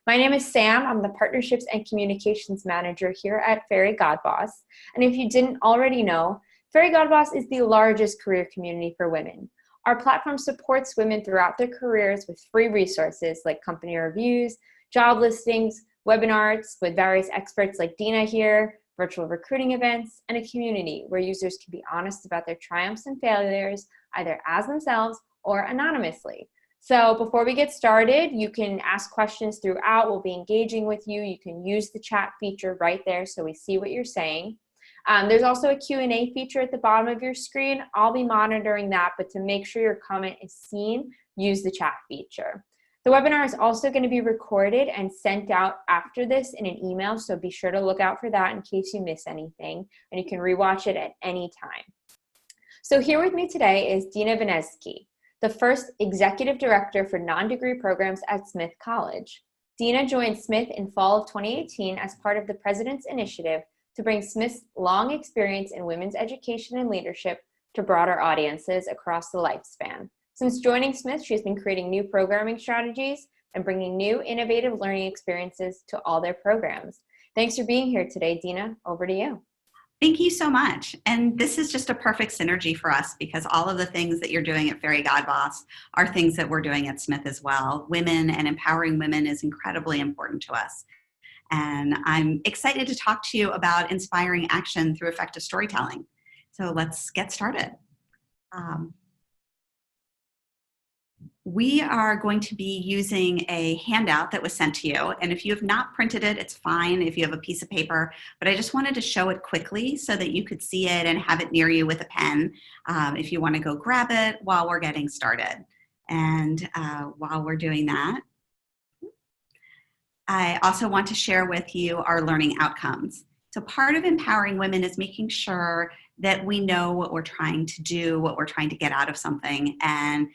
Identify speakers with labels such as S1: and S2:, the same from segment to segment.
S1: My name is Sam. I'm the Partnerships and Communications Manager here at Fairygodboss. And if you didn't already know, Fairygodboss is the largest career community for women. Our platform supports women throughout their careers with free resources like company reviews, job listings, webinars with various experts like Dina here, virtual recruiting events, and a community where users can be honest about their triumphs and failures, either as themselves or anonymously. So before we get started, you can ask questions throughout. We'll be engaging with you. You can use the chat feature right there so we see what you're saying. There's also a Q&A feature at the bottom of your screen. I'll be monitoring that, but to make sure your comment is seen, use the chat feature. The webinar is also going to be recorded and sent out after this in an email, so be sure to look out for that in case you miss anything, and you can rewatch it at any time. So here with me today is Dina Venezky, the first Executive Director for non-degree programs at Smith College. Dina joined Smith in fall of 2018 as part of the President's Initiative to bring Smith's long experience in women's education and leadership to broader audiences across the lifespan. Since joining Smith, she's been creating new programming strategies and bringing new innovative learning experiences to all their programs. Thanks for being here today, Dina. Over to you.
S2: Thank you so much. And this is just a perfect synergy for us because all of the things that you're doing at Fairygodboss are things that we're doing at Smith as well. Women and empowering women is incredibly important to us. And I'm excited to talk to you about inspiring action through effective storytelling. So let's get started. We are going to be using a handout that was sent to you. And if you have not printed it, it's fine if you have a piece of paper. But I just wanted to show it quickly so that you could see it and have it near you with a pen if you want to go grab it while we're getting started. And while we're doing that, I also want to share with you our learning outcomes. So part of empowering women is making sure that we know what we're trying to do, what we're trying to get out of something. And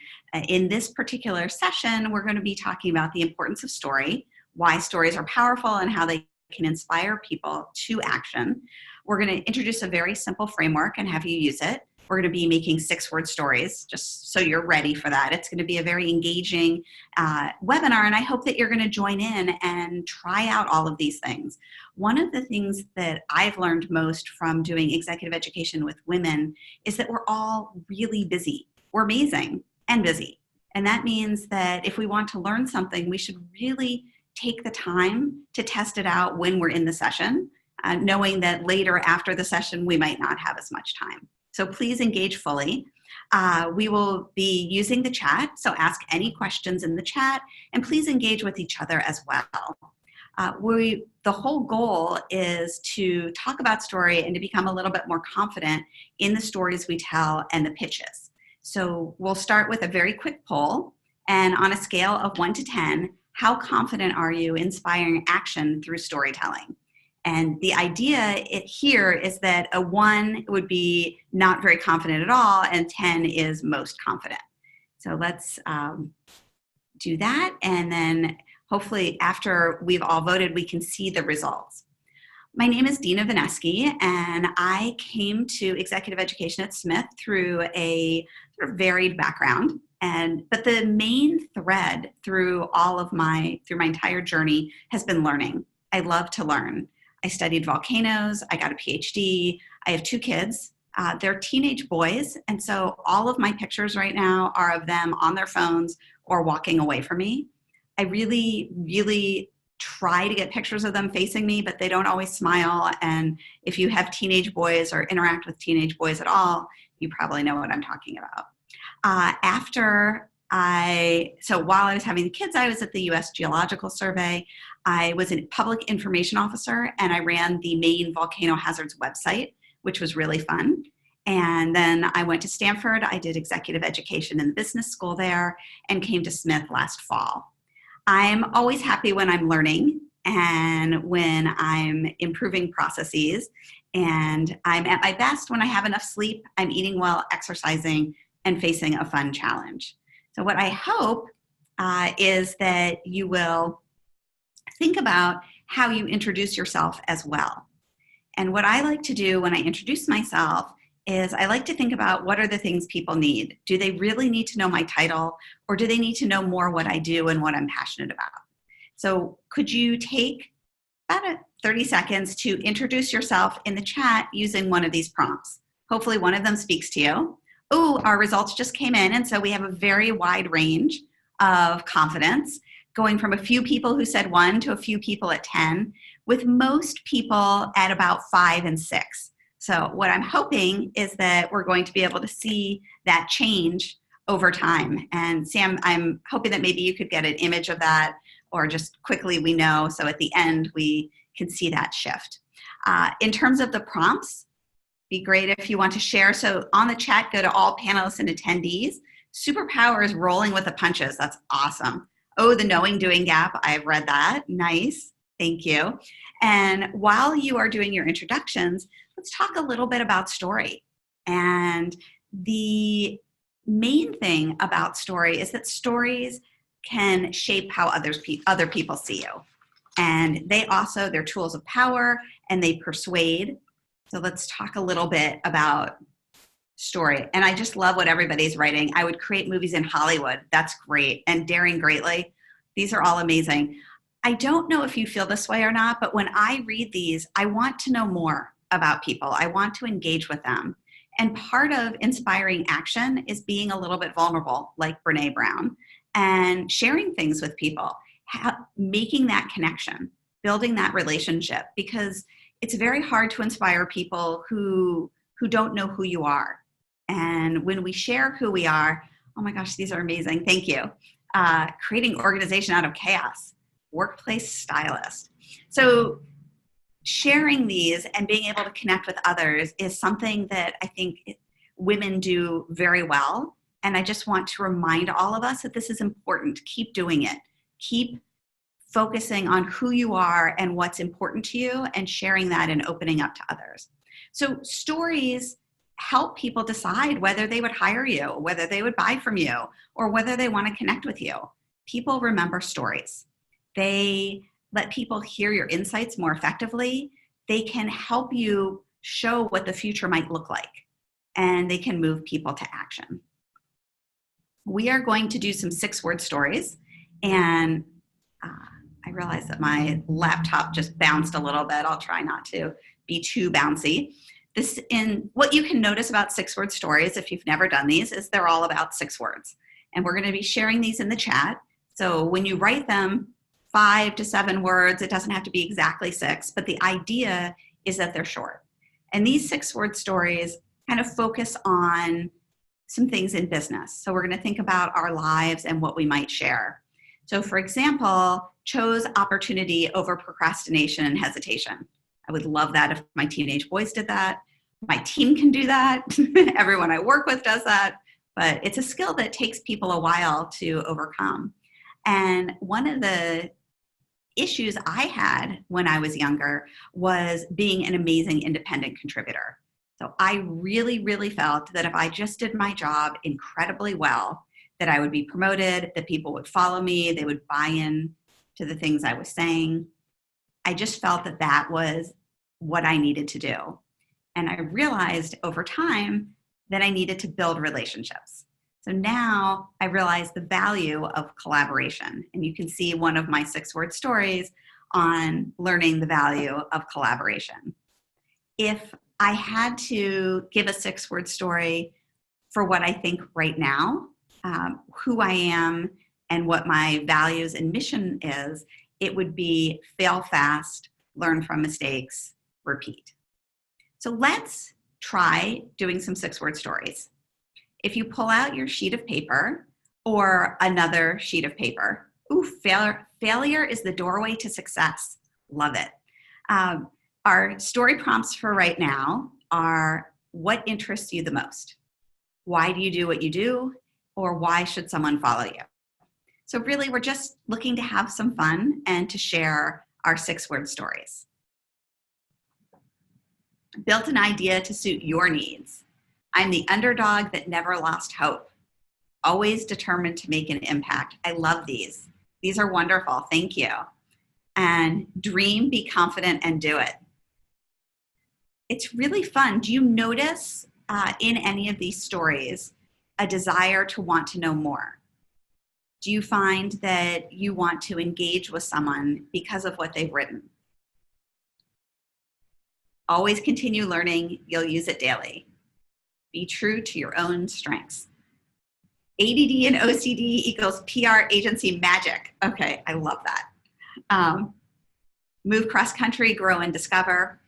S2: in this particular session, we're going to be talking about the importance of story, why stories are powerful and how they can inspire people to action. We're going to introduce a very simple framework and have you use it. We're going to be making 6-word stories, just so you're ready for that. It's going to be a very engaging webinar, and I hope that you're going to join in and try out all of these things. One of the things that I've learned most from doing executive education with women is that we're all really busy. We're amazing and busy. And that means that if we want to learn something, we should really take the time to test it out when we're in the session, knowing that later after the session, we might not have as much time. So please engage fully. We will be using the chat, so ask any questions in the chat, and please engage with each other as well. The whole goal is to talk about story and to become a little bit more confident in the stories we tell and the pitches. So we'll start with a very quick poll, and on a scale of 1 to 10, how confident are you inspiring action through storytelling? And the idea here is that a 1 would be not very confident at all, and 10 is most confident. So let's do that, and then hopefully after we've all voted, we can see the results. My name is Dina Venezky, and I came to executive education at Smith through a sort of varied background. But the main thread through my entire journey has been learning. I love to learn. I studied volcanoes, I got a PhD, I have 2 kids. They're teenage boys, and so all of my pictures right now are of them on their phones or walking away from me. I really, really try to get pictures of them facing me, but they don't always smile, and if you have teenage boys or interact with teenage boys at all, you probably know what I'm talking about. So while I was having the kids, I was at the U.S. Geological Survey. I was a public information officer, and I ran the Maine Volcano Hazards website, which was really fun. And then I went to Stanford. I did executive education in the business school there and came to Smith last fall. I'm always happy when I'm learning and when I'm improving processes. And I'm at my best when I have enough sleep, I'm eating well, exercising, and facing a fun challenge. So what I hope is that you will think about how you introduce yourself as well. And what I like to do when I introduce myself is I like to think about what are the things people need. Do they really need to know my title, or do they need to know more what I do and what I'm passionate about? So could you take about 30 seconds to introduce yourself in the chat using one of these prompts? Hopefully one of them speaks to you. Oh, our results just came in, and so we have a very wide range of confidence, going from a few people who said 1 to a few people at 10, with most people at about 5 and 6. So what I'm hoping is that we're going to be able to see that change over time. And Sam, I'm hoping that maybe you could get an image of that, or just quickly we know, so at the end we can see that shift. In terms of the prompts, be great if you want to share. So on the chat, go to all panelists and attendees. Superpower is rolling with the punches. That's awesome. Oh, the knowing doing gap. I've read that. Nice. Thank you. And while you are doing your introductions, let's talk a little bit about story. And the main thing about story is that stories can shape how other people see you. And they're tools of power, and they persuade. So let's talk a little bit about story. And I just love what everybody's writing. I would create movies in Hollywood. That's great. And Daring Greatly. These are all amazing. I don't know if you feel this way or not, but when I read these, I want to know more about people. I want to engage with them. And part of inspiring action is being a little bit vulnerable, like Brene Brown, and sharing things with people, making that connection, building that relationship, because it's very hard to inspire people who don't know who you are. And when we share who we are, oh my gosh, these are amazing. Thank you. Creating organization out of chaos, workplace stylist. So sharing these and being able to connect with others is something that I think women do very well. And I just want to remind all of us that this is important. Keep doing it. Keep focusing on who you are and what's important to you, and sharing that and opening up to others. So stories help people decide whether they would hire you, whether they would buy from you, or whether they want to connect with you. People remember stories. They let people hear your insights more effectively. They can help you show what the future might look like, and they can move people to action. We are going to do some 6-word stories, and I realize that my laptop just bounced a little bit. I'll try not to be too bouncy. What you can notice about 6-word stories, if you've never done these, is they're all about 6 words. And we're going to be sharing these in the chat. So when you write them, 5 to 7 words, it doesn't have to be exactly 6, but the idea is that they're short. And these 6-word stories kind of focus on some things in business. So we're going to think about our lives and what we might share. So for example, chose opportunity over procrastination and hesitation. I would love that if my teenage boys did that. My team can do that. Everyone I work with does that. But it's a skill that takes people a while to overcome. And one of the issues I had when I was younger was being an amazing independent contributor. So I really, really felt that if I just did my job incredibly well, that I would be promoted, that people would follow me, they would buy in to the things I was saying. I just felt that that was what I needed to do. And I realized over time that I needed to build relationships. So now I realize the value of collaboration. And you can see one of my 6-word stories on learning the value of collaboration. If I had to give a 6-word story for what I think right now, who I am and what my values and mission is, it would be fail fast, learn from mistakes, repeat. So let's try doing some 6-word stories. If you pull out your sheet of paper or another sheet of paper, failure is the doorway to success. Love it. Our story prompts for right now are: what interests you the most? Why do you do what you do? Or why should someone follow you? So really, we're just looking to have some fun and to share our 6-word stories. Built an idea to suit your needs. I'm the underdog that never lost hope. Always determined to make an impact. I love these. These are wonderful. Thank you. And dream, be confident, and do it. It's really fun. Do you notice in any of these stories a desire to want to know more? Do you find that you want to engage with someone because of what they've written? Always continue learning. You'll use it daily. Be true to your own strengths. ADD and OCD equals PR agency magic. Okay, I love that. Move cross-country, grow and discover.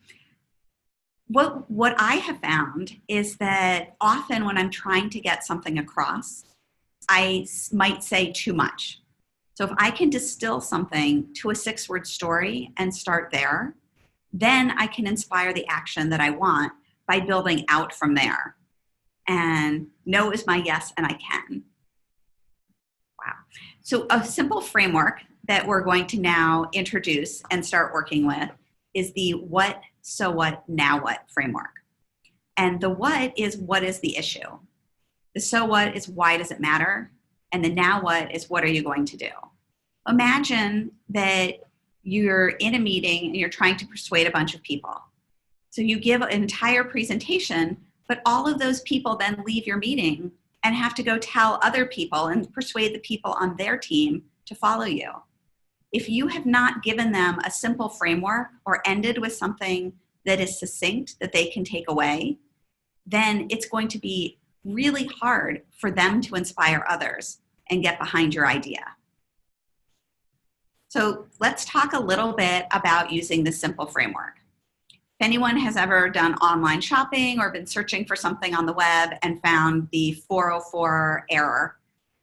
S2: What I have found is that often when I'm trying to get something across, I might say too much. So if I can distill something to a 6-word story and start there, then I can inspire the action that I want by building out from there. And no is my yes, and I can. Wow. So a simple framework that we're going to now introduce and start working with is the what, so what, now what framework. And the what is the issue? The so what is why does it matter? And the now what is what are you going to do? Imagine that you're in a meeting and you're trying to persuade a bunch of people. So you give an entire presentation, but all of those people then leave your meeting and have to go tell other people and persuade the people on their team to follow you. If you have not given them a simple framework or ended with something that is succinct that they can take away, then it's going to be really hard for them to inspire others and get behind your idea. So let's talk a little bit about using the simple framework. If anyone has ever done online shopping or been searching for something on the web and found the 404 error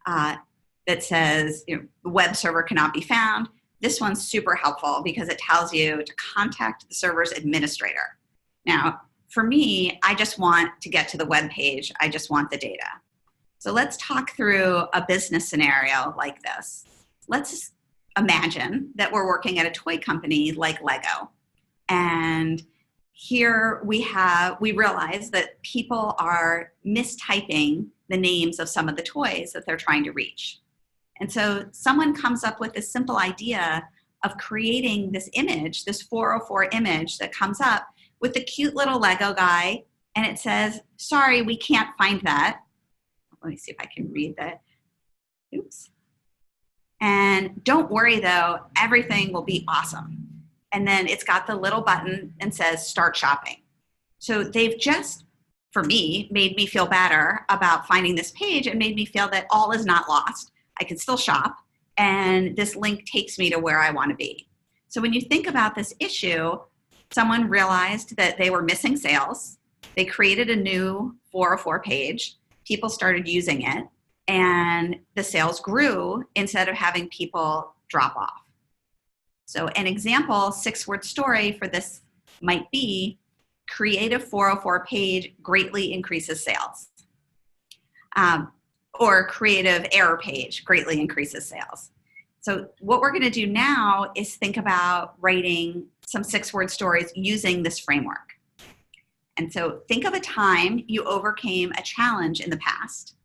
S2: that says, the web server cannot be found, this one's super helpful because it tells you to contact the server's administrator. Now, for me, I just want to get to the web page. I just want the data. So let's talk through a business scenario like this. Let's imagine that we're working at a toy company like Lego. And here we realize that people are mistyping the names of some of the toys that they're trying to reach. And so someone comes up with this simple idea of creating this image, this 404 image that comes up with the cute little Lego guy, and it says, sorry, we can't find that. Let me see if I can read that. Oops. And don't worry though, everything will be awesome. And then it's got the little button and says start shopping. So they've just, for me, made me feel better about finding this page and made me feel that all is not lost. I can still shop, and this link takes me to where I want to be. So when you think about this issue, someone realized that they were missing sales. They created a new 404 page. People started using it, and the sales grew instead of having people drop off. So an example 6-word story for this might be creative 404 page greatly increases sales. Or creative error page greatly increases sales. So what we're going to do now is think about writing some 6-word stories using this framework. And so think of a time you overcame a challenge in the past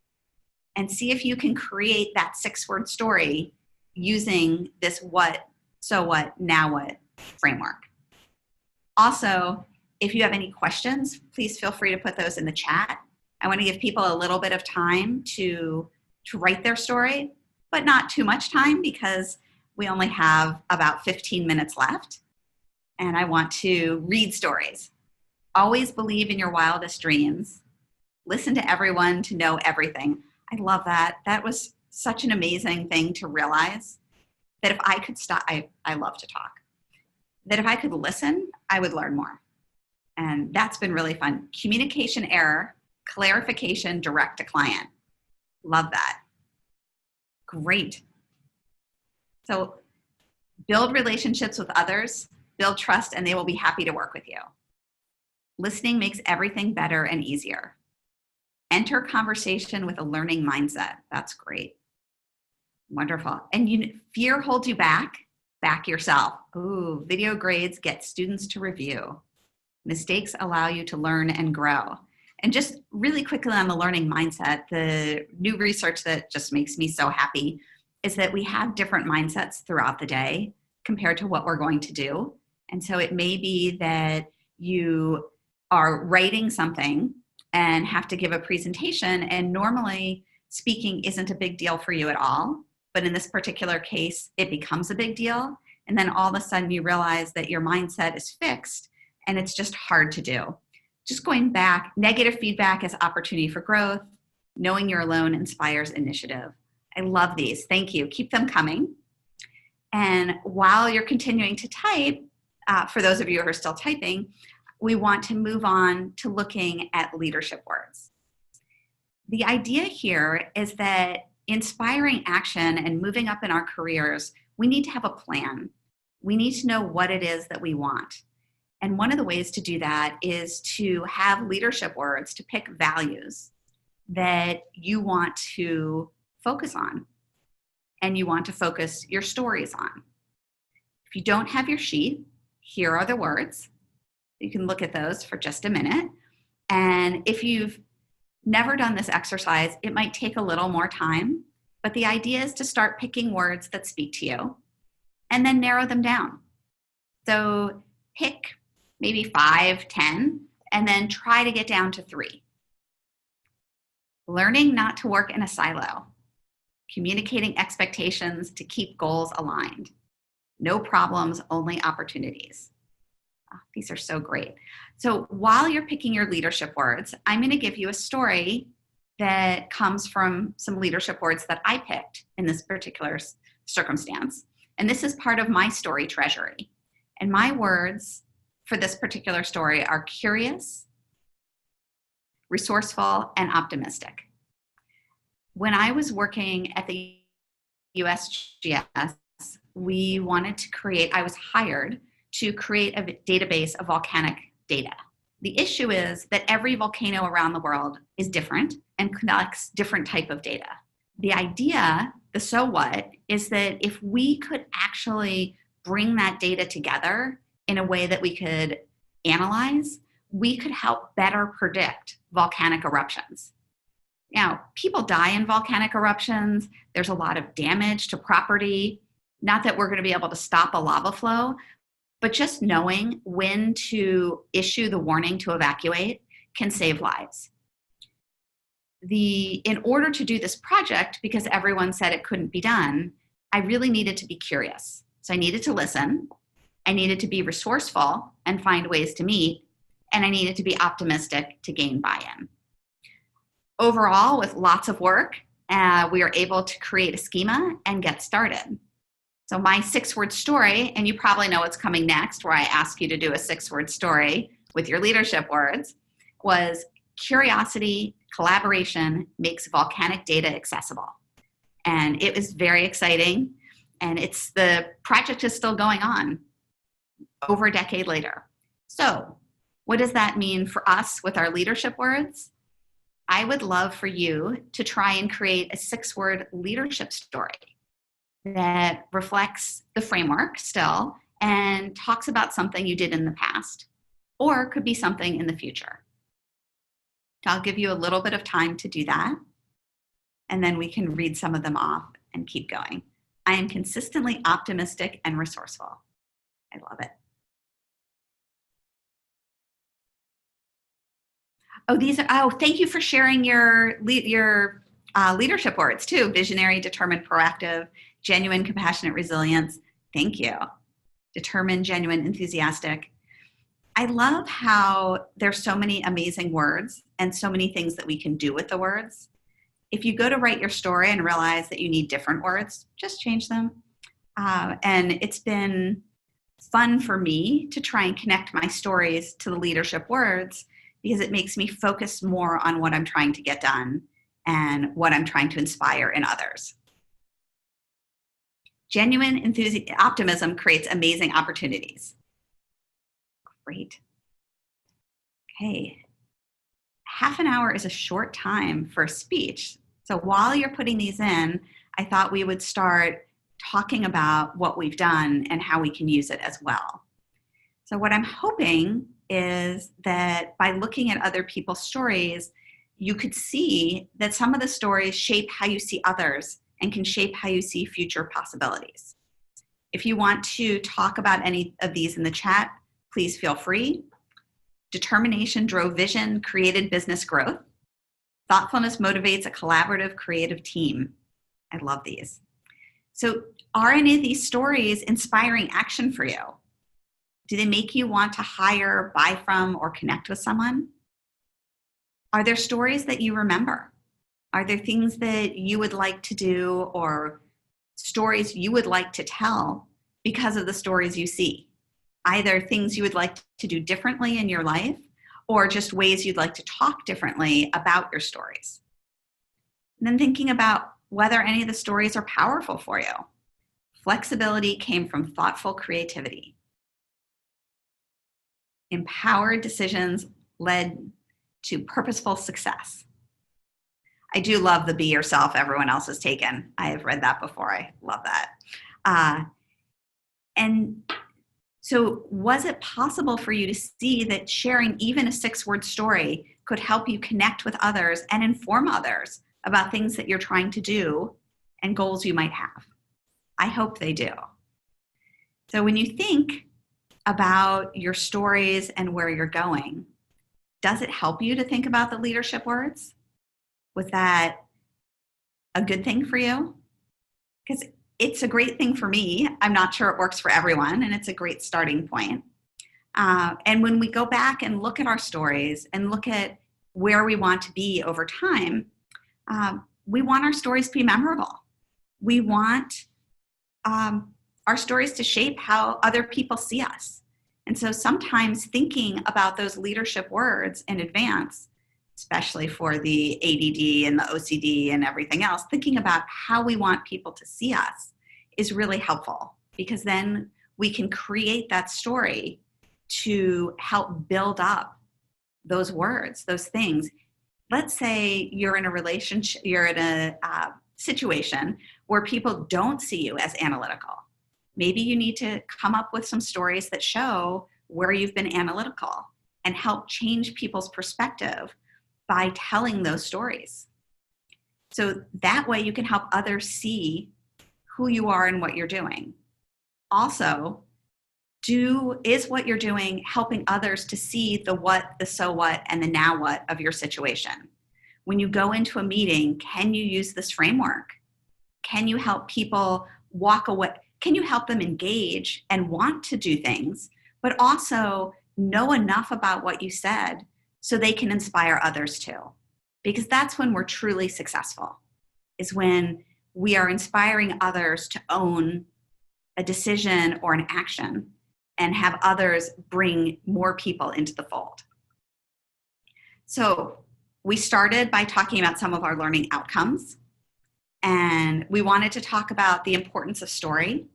S2: and see if you can create that 6-word story using this what, so what, now what framework. Also, if you have any questions, please feel free to put those in the chat. I want to give people a little bit of time to write their story, but not too much time because we only have about 15 minutes left. And I want to read stories. Always believe in your wildest dreams. Listen to everyone to know everything. I love that. That was such an amazing thing to realize that if I could stop, I love to talk, that if I could listen, I would learn more. And that's been really fun. Communication error, clarification, direct to client. Love that. Great. So build relationships with others, build trust, and they will be happy to work with you. Listening makes everything better and easier. Enter conversation with a learning mindset. That's great. Wonderful. And fear holds you back. Back yourself. Ooh, video grades get students to review. Mistakes allow you to learn and grow. And just really quickly on the learning mindset, the new research that just makes me so happy is that we have different mindsets throughout the day compared to what we're going to do. And so it may be that you are writing something and have to give a presentation, and normally speaking isn't a big deal for you at all. but in this particular case, it becomes a big deal. And then all of a sudden you realize that your mindset is fixed and it's just hard to do. Just going back, negative feedback is opportunity for growth. Knowing you're alone inspires initiative. I love these. Thank you. Keep them coming. And while you're continuing to type, for those of you who are still typing, we want to move on to looking at leadership words. The idea here is that inspiring action and moving up in our careers, we need to have a plan. We need to know what it is that we want. And one of the ways to do that is to have leadership words, to pick values that you want to focus on and you want to focus your stories on. If you don't have your sheet, here are the words. You can look at those for just a minute. And if you've never done this exercise, it might take a little more time, but the idea is to start picking words that speak to you and then narrow them down. So pick maybe 5, 10, and then try to get down to 3. Learning not to work in a silo. Communicating expectations to keep goals aligned. No problems, only opportunities. Oh, these are so great. So while you're picking your leadership words, I'm going to give you a story that comes from some leadership words that I picked in this particular circumstance. And this is part of my story treasury. And my words for this particular story are curious, resourceful, and optimistic. When I was working at the USGS, we wanted to I was hired to create a database of volcanic data. The issue is that every volcano around the world is different and collects different type of data. The idea, the so what, is that if we could actually bring that data together in a way that we could analyze, we could help better predict volcanic eruptions. Now, people die in volcanic eruptions. There's a lot of damage to property. Not that we're going to be able to stop a lava flow, but just knowing when to issue the warning to evacuate can save lives. In order to do this project, because everyone said it couldn't be done, I really needed to be curious. So I needed to listen. I needed to be resourceful and find ways to meet. And I needed to be optimistic to gain buy-in. Overall, with lots of work, we were able to create a schema and get started. So my 6-word story, and you probably know what's coming next, where I ask you to do a 6-word story with your leadership words, was curiosity, collaboration makes volcanic data accessible. And it was very exciting. And the project is still going on over a decade later. So what does that mean for us with our leadership words? I would love for you to try and create a 6-word leadership story that reflects the framework still and talks about something you did in the past, or could be something in the future. I'll give you a little bit of time to do that, and then we can read some of them off and keep going. I am consistently optimistic and resourceful. I love it. Thank you for sharing your leadership words too. Visionary, determined, proactive, genuine, compassionate, resilience. Thank you. Determined, genuine, enthusiastic. I love how there's so many amazing words and so many things that we can do with the words. If you go to write your story and realize that you need different words, just change them. And it's been fun for me to try and connect my stories to the leadership words, because it makes me focus more on what I'm trying to get done and what I'm trying to inspire in others. Genuine optimism creates amazing opportunities. Great. Okay. Half an hour is a short time for a speech. So while you're putting these in, I thought we would start talking about what we've done and how we can use it as well. So what I'm hoping is that by looking at other people's stories, you could see that some of the stories shape how you see others and can shape how you see future possibilities. If you want to talk about any of these in the chat, please feel free. Determination drove vision, created business growth. Thoughtfulness motivates a collaborative, creative team. I love these. So are any of these stories inspiring action for you? Do they make you want to hire, buy from, or connect with someone? Are there stories that you remember? Are there things that you would like to do or stories you would like to tell because of the stories you see? Either things you would like to do differently in your life or just ways you'd like to talk differently about your stories. And then thinking about whether any of the stories are powerful for you. Flexibility came from thoughtful creativity. Empowered decisions led to purposeful success. I do love the be yourself, everyone else is taken. I have read that before. I love that. And so was it possible for you to see that sharing even a 6-word story could help you connect with others and inform others about things that you're trying to do and goals you might have? I hope they do. So when you think about your stories and where you're going, does it help you to think about the leadership words? Was that a good thing for you? Because it's a great thing for me. I'm not sure it works for everyone, and it's a great starting point. And when we go back and look at our stories and look at where we want to be over time, we want our stories to be memorable. We want our stories to shape how other people see us. And so sometimes thinking about those leadership words in advance, especially for the ADD and the OCD and everything else, thinking about how we want people to see us is really helpful, because then we can create that story to help build up those words, those things. Let's say you're in a relationship, you're in a situation where people don't see you as analytical. Maybe you need to come up with some stories that show where you've been analytical and help change people's perspective by telling those stories. So that way you can help others see who you are and what you're doing. Also, is what you're doing helping others to see the what, the so what, and the now what of your situation? When you go into a meeting, can you use this framework? Can you help people walk away? Can you help them engage and want to do things, but also know enough about what you said so they can inspire others too? Because that's when we're truly successful, is when we are inspiring others to own a decision or an action and have others bring more people into the fold. So we started by talking about some of our learning outcomes, and we wanted to talk about the importance of story.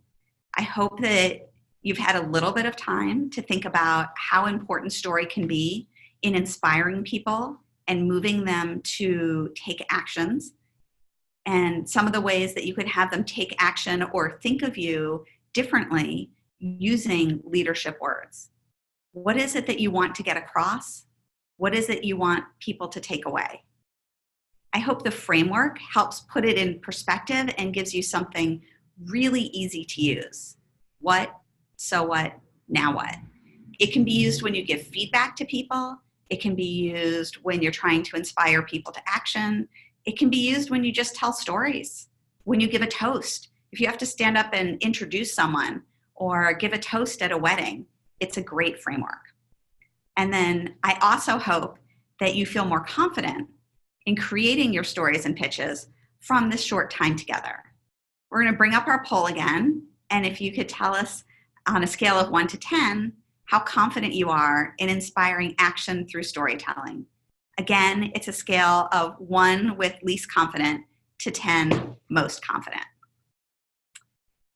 S2: I hope that you've had a little bit of time to think about how important story can be in inspiring people and moving them to take actions, and some of the ways that you could have them take action or think of you differently using leadership words. What is it that you want to get across? What is it you want people to take away? I hope the framework helps put it in perspective and gives you something really easy to use. What, so what, now what? It can be used when you give feedback to people. It can be used when you're trying to inspire people to action. It can be used when you just tell stories, when you give a toast. If you have to stand up and introduce someone or give a toast at a wedding, it's a great framework. And then I also hope that you feel more confident in creating your stories and pitches from this short time together. We're going to bring up our poll again, and if you could tell us on a scale of 1 to 10 how confident you are in inspiring action through storytelling. Again, it's a scale of 1 with least confident to 10 most confident.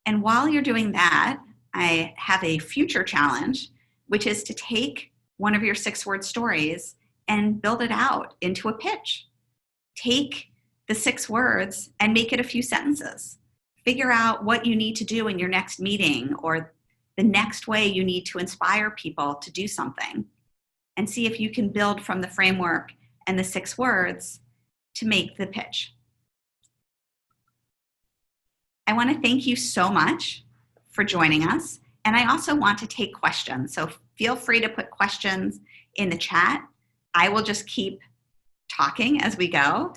S2: And while you're doing that, I have a future challenge, which is to take one of your 6-word stories and build it out into a pitch. Take the 6 words and make it a few sentences. Figure out what you need to do in your next meeting or the next way you need to inspire people to do something, and see if you can build from the framework and the 6 words to make the pitch. I want to thank you so much for joining us. And I also want to take questions. So feel free to put questions in the chat. I will just keep talking as we go.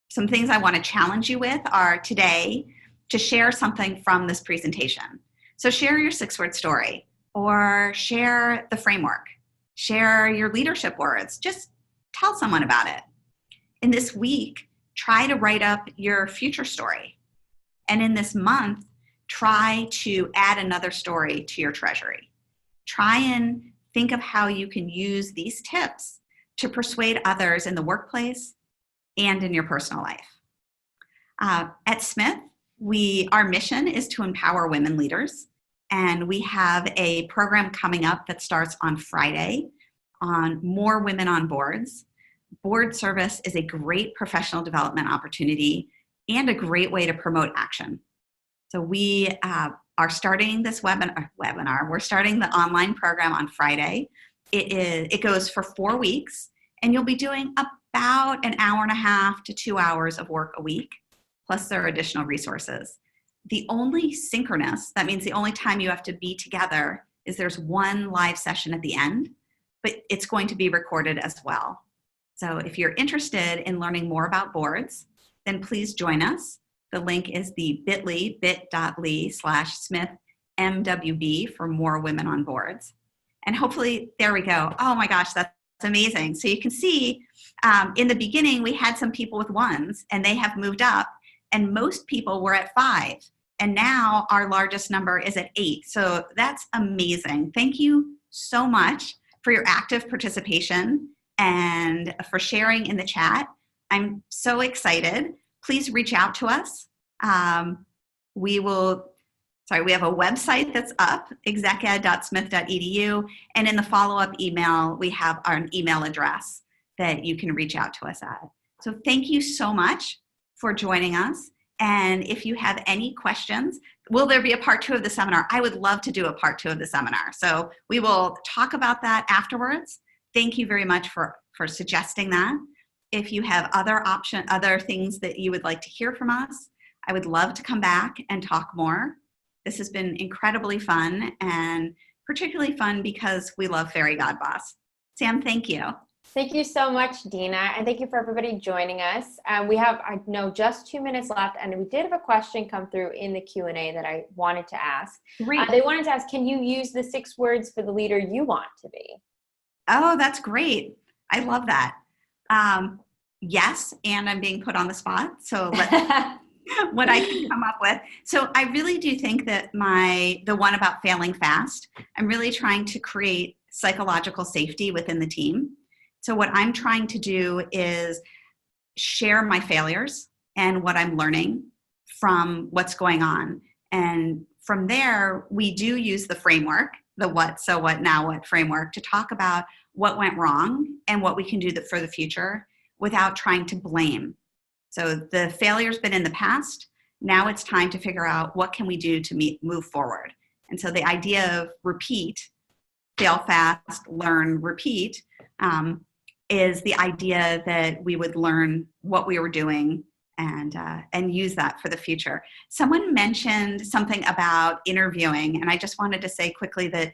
S2: some things I want to challenge you with are today to share something from this presentation. So share your 6-word story, or share the framework, share your leadership words, just tell someone about it. In this week, try to write up your future story. And in this month, try to add another story to your treasury. Try and think of how you can use these tips to persuade others in the workplace and in your personal life. At Smith, our mission is to empower women leaders, and we have a program coming up that starts on Friday on more women on boards. Board service is a great professional development opportunity and a great way to promote action. So we are starting this webinar. We're starting the online program on Friday. It goes for 4 weeks, and you'll be doing about an hour and a half to 2 hours of work a week, plus there are additional resources. The only synchronous, that means the only time you have to be together, is there's one live session at the end, but it's going to be recorded as well. So if you're interested in learning more about boards, then please join us. The link is the bit.ly/SmithMWB for more women on boards. And hopefully, there we go. Oh my gosh, that's amazing. So you can see in the beginning, we had some people with 1s, and they have moved up, and most people were at 5. And now our largest number is at 8. So that's amazing. Thank you so much for your active participation and for sharing in the chat. I'm so excited. Please reach out to us. We have a website that's up, execed.smith.edu, and in the follow-up email, we have our email address that you can reach out to us at. So thank you so much for joining us. And if you have any questions, will there be a part 2 of the seminar? I would love to do a part 2 of the seminar. So we will talk about that afterwards. Thank you very much for suggesting that. If you have other things that you would like to hear from us, I would love to come back and talk more. This has been incredibly fun, and particularly fun because we love Fairygodboss. Sam, thank you.
S1: Thank you so much, Dina, and thank you for everybody joining us. We have, I know, just 2 minutes left, and we did have a question come through in the Q&A that I wanted to ask.
S2: Great.
S1: They wanted to ask, can you use the 6 words for the leader you want to be?
S2: Oh, that's great. I love that. Yes, and I'm being put on the spot, so let's what I can come up with. So I really do think that the one about failing fast, I'm really trying to create psychological safety within the team. So what I'm trying to do is share my failures and what I'm learning from what's going on. And from there, we do use the framework, the what, so what, now what framework, to talk about what went wrong and what we can do for the future without trying to blame. So the failure's been in the past. Now it's time to figure out what can we do to move forward. And so the idea of repeat, fail fast, learn, repeat, is the idea that we would learn what we were doing and use that for the future. Someone mentioned something about interviewing, and I just wanted to say quickly that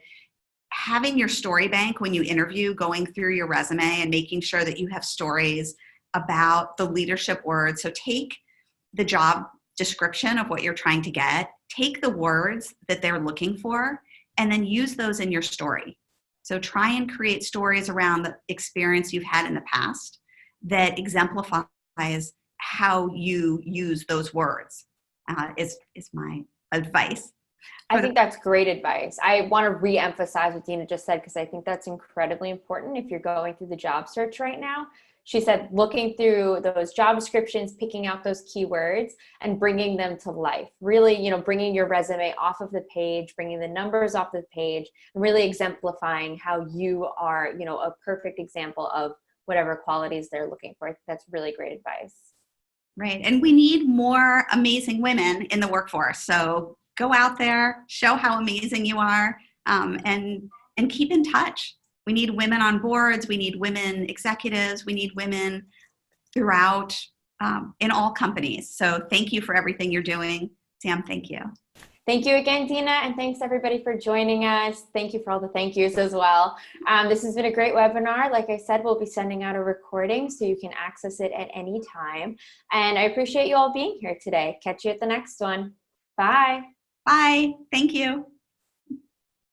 S2: having your story bank when you interview, going through your resume and making sure that you have stories about the leadership words. So take the job description of what you're trying to get, take the words that they're looking for, and then use those in your story. So try and create stories around the experience you've had in the past that exemplifies how you use those words, is my advice.
S1: I think that's great advice. I want to re-emphasize what Dina just said, because I think that's incredibly important if you're going through the job search right now. She said looking through those job descriptions, picking out those keywords and bringing them to life. Really, bringing your resume off of the page, bringing the numbers off the page, and really exemplifying how you are, a perfect example of whatever qualities they're looking for. I think that's really great advice.
S2: Right. And we need more amazing women in the workforce. So go out there, show how amazing you are, and keep in touch. We need women on boards. We need women executives. We need women throughout in all companies. So thank you for everything you're doing. Sam, thank you.
S1: Thank you again, Dina, and thanks everybody for joining us. Thank you for all the thank yous as well. This has been a great webinar. Like I said, we'll be sending out a recording so you can access it at any time. And I appreciate you all being here today. Catch you at the next one. Bye.
S2: Bye. Thank you.